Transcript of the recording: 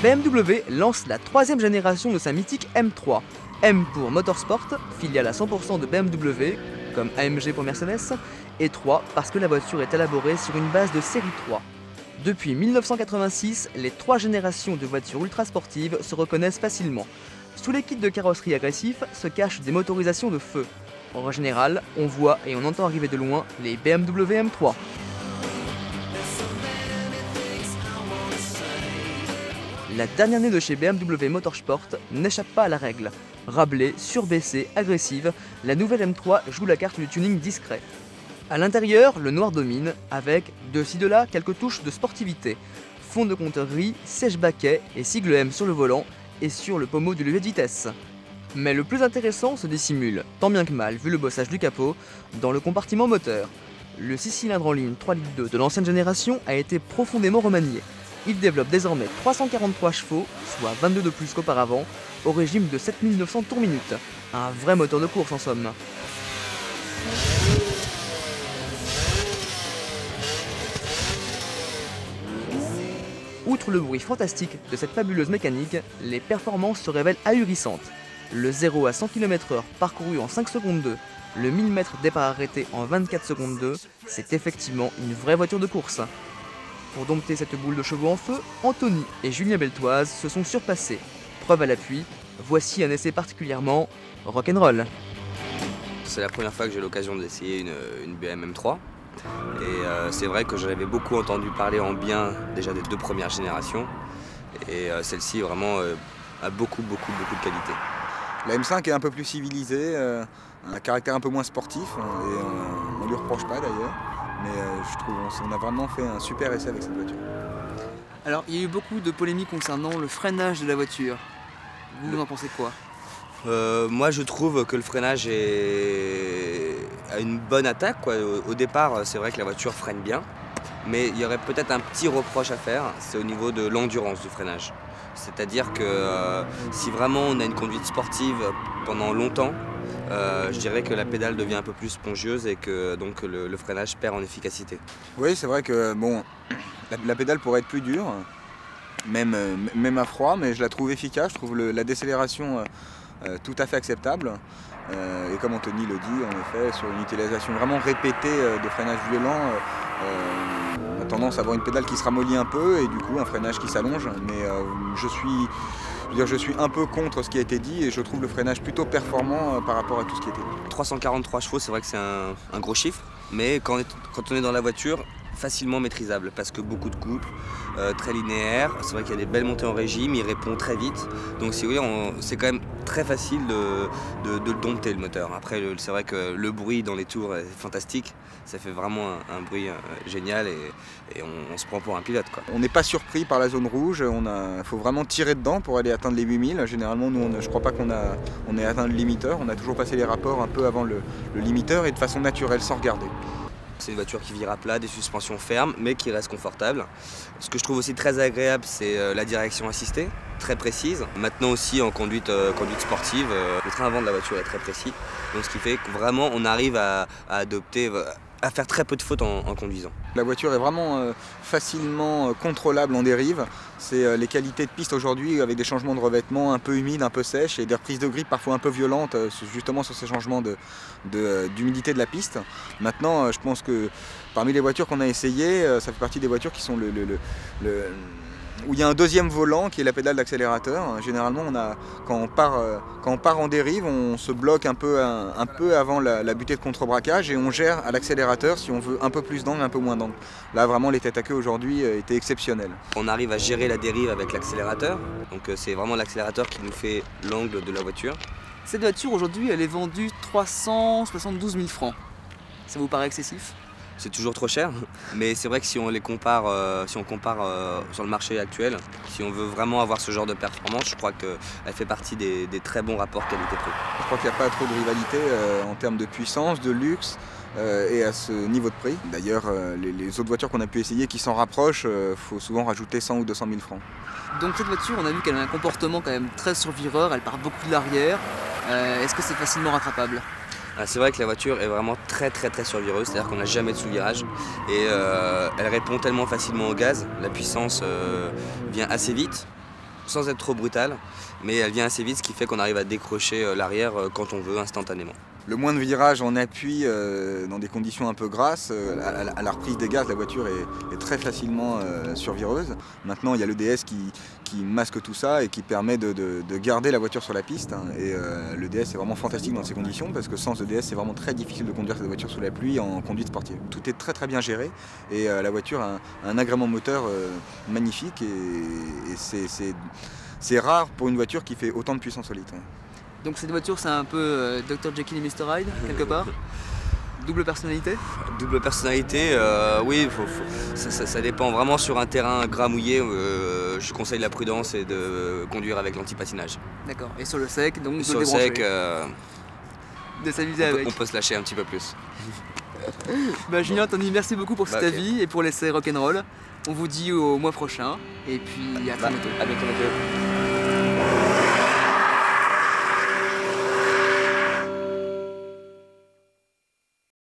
BMW lance la troisième génération de sa mythique M3. M pour Motorsport, filiale à 100% de BMW, comme AMG pour Mercedes, et 3 parce que la voiture est élaborée sur une base de série 3. Depuis 1986, les 3 générations de voitures ultra sportives se reconnaissent facilement. Sous les kits de carrosserie agressifs se cachent des motorisations de feu. En général, on voit et on entend arriver de loin les BMW M3. La dernière née de chez BMW Motorsport n'échappe pas à la règle. Rablée, surbaissée, agressive, la nouvelle M3 joue la carte du tuning discret. A l'intérieur, le noir domine, avec, de ci de là, quelques touches de sportivité. Fond de compteur gris, sèche-baquet et sigle M sur le volant et sur le pommeau du levier de vitesse. Mais le plus intéressant se dissimule, tant bien que mal vu le bossage du capot, dans le compartiment moteur. Le 6 cylindres en ligne 3,2 litres de l'ancienne génération a été profondément remanié. Il développe désormais 343 chevaux, soit 22 de plus qu'auparavant, au régime de 7900 tours minute. Un vrai moteur de course en somme. Outre le bruit fantastique de cette fabuleuse mécanique, les performances se révèlent ahurissantes. Le 0 à 100 km/h parcouru en 5 secondes 2, le 1000 m départ arrêté en 24 secondes 2, c'est effectivement une vraie voiture de course. Pour dompter cette boule de chevaux en feu, Anthony et Julien Beltoise se sont surpassés. Preuve à l'appui, voici un essai particulièrement rock'n'roll. C'est la première fois que j'ai l'occasion d'essayer une BMW M3. Et c'est vrai que j'avais beaucoup entendu parler en bien déjà des 2 premières générations. Et celle-ci vraiment a beaucoup de qualité. La M5 est un peu plus civilisée, un caractère un peu moins sportif, et on ne lui reproche pas d'ailleurs. Mais je trouve qu'on a vraiment fait un super essai avec cette voiture. Alors, il y a eu beaucoup de polémiques concernant le freinage de la voiture. Vous en pensez quoi ? Moi je trouve que le freinage a une bonne attaque, quoi. Au départ, c'est vrai que la voiture freine bien, mais il y aurait peut-être un petit reproche à faire, c'est au niveau de l'endurance du freinage. C'est-à-dire que si vraiment on a une conduite sportive pendant longtemps, je dirais que la pédale devient un peu plus spongieuse et que donc le freinage perd en efficacité. Oui, c'est vrai que bon, la pédale pourrait être plus dure, même à froid, mais je la trouve efficace, je trouve la décélération tout à fait acceptable. Et comme Anthony le dit, en effet, sur une utilisation vraiment répétée de freinage violent, on a tendance à avoir une pédale qui se ramollit un peu et du coup un freinage qui s'allonge. Mais je suis un peu contre ce qui a été dit et je trouve le freinage plutôt performant par rapport à tout ce qui a été dit. 343 chevaux, c'est vrai que c'est un gros chiffre, mais quand on est dans la voiture, facilement maîtrisable parce que beaucoup de couples, très linéaire, c'est vrai qu'il y a des belles montées en régime, il répond très vite, donc si vous voulez, c'est quand même très facile de le dompter le moteur. Après c'est vrai que le bruit dans les tours est fantastique, ça fait vraiment un bruit génial et on se prend pour un pilote, quoi. On n'est pas surpris par la zone rouge, il faut vraiment tirer dedans pour aller atteindre les 8000. Généralement nous je ne crois pas qu'on ait atteint le limiteur, on a toujours passé les rapports un peu avant le limiteur et de façon naturelle sans regarder. C'est une voiture qui vire à plat, des suspensions fermes, mais qui reste confortable. Ce que je trouve aussi très agréable, c'est la direction assistée, très précise. Maintenant aussi en conduite sportive, le train avant de la voiture est très précis. Donc ce qui fait que vraiment on arrive à faire très peu de fautes en conduisant. La voiture est vraiment facilement contrôlable en dérive. C'est les qualités de piste aujourd'hui avec des changements de revêtement un peu humides, un peu sèches et des reprises de grippe parfois un peu violentes justement sur ces changements d'humidité de la piste. Maintenant, je pense que parmi les voitures qu'on a essayées, ça fait partie des voitures qui sont où il y a un deuxième volant qui est la pédale d'accélérateur. Généralement, quand on part en dérive, on se bloque un peu avant la butée de contre-braquage et on gère à l'accélérateur si on veut un peu plus d'angle, un peu moins d'angle. Là, vraiment, les têtes à queue aujourd'hui étaient exceptionnelles. On arrive à gérer la dérive avec l'accélérateur, donc c'est vraiment l'accélérateur qui nous fait l'angle de la voiture. Cette voiture, aujourd'hui, elle est vendue 372 000 francs. Ça vous paraît excessif ? C'est toujours trop cher, mais c'est vrai que si on compare sur le marché actuel, si on veut vraiment avoir ce genre de performance, je crois qu'elle fait partie des très bons rapports qualité-prix. Je crois qu'il n'y a pas trop de rivalité en termes de puissance, de luxe et à ce niveau de prix. D'ailleurs, les autres voitures qu'on a pu essayer qui s'en rapprochent, il faut souvent rajouter 100 ou 200 000 francs. Donc cette voiture, on a vu qu'elle a un comportement quand même très survireur, elle part beaucoup de l'arrière. Est-ce que c'est facilement rattrapable ? C'est vrai que la voiture est vraiment très survireuse, c'est-à-dire qu'on n'a jamais de sous-virage et elle répond tellement facilement au gaz, la puissance vient assez vite sans être trop brutale, mais elle vient assez vite, ce qui fait qu'on arrive à décrocher l'arrière quand on veut instantanément. Le moins de virages en appui dans des conditions un peu grasses, à la reprise des gaz, la voiture est très facilement survireuse. Maintenant, il y a l'EDS qui masque tout ça et qui permet de garder la voiture sur la piste. Et l'EDS est vraiment fantastique dans ces conditions parce que sans EDS, c'est vraiment très difficile de conduire cette voiture sous la pluie en conduite sportive. Tout est très très bien géré et la voiture a un agrément moteur magnifique et c'est rare pour une voiture qui fait autant de puissance au litre. Donc cette voiture, c'est un peu Dr Jekyll et Mr Hyde, quelque part. Double personnalité. Double personnalité, oui, ça dépend vraiment sur un terrain gras mouillé. Je conseille la prudence et de conduire avec l'anti-patinage. D'accord. Et sur le sec, donc de Sur le débrancher. sec, De s'amuser avec. on peut se lâcher un petit peu plus. Julien, Tony, merci beaucoup pour cet Ok. avis et pour l'essai rock'n'roll. On vous dit au mois prochain et puis à très bientôt. À bientôt, Mathieu.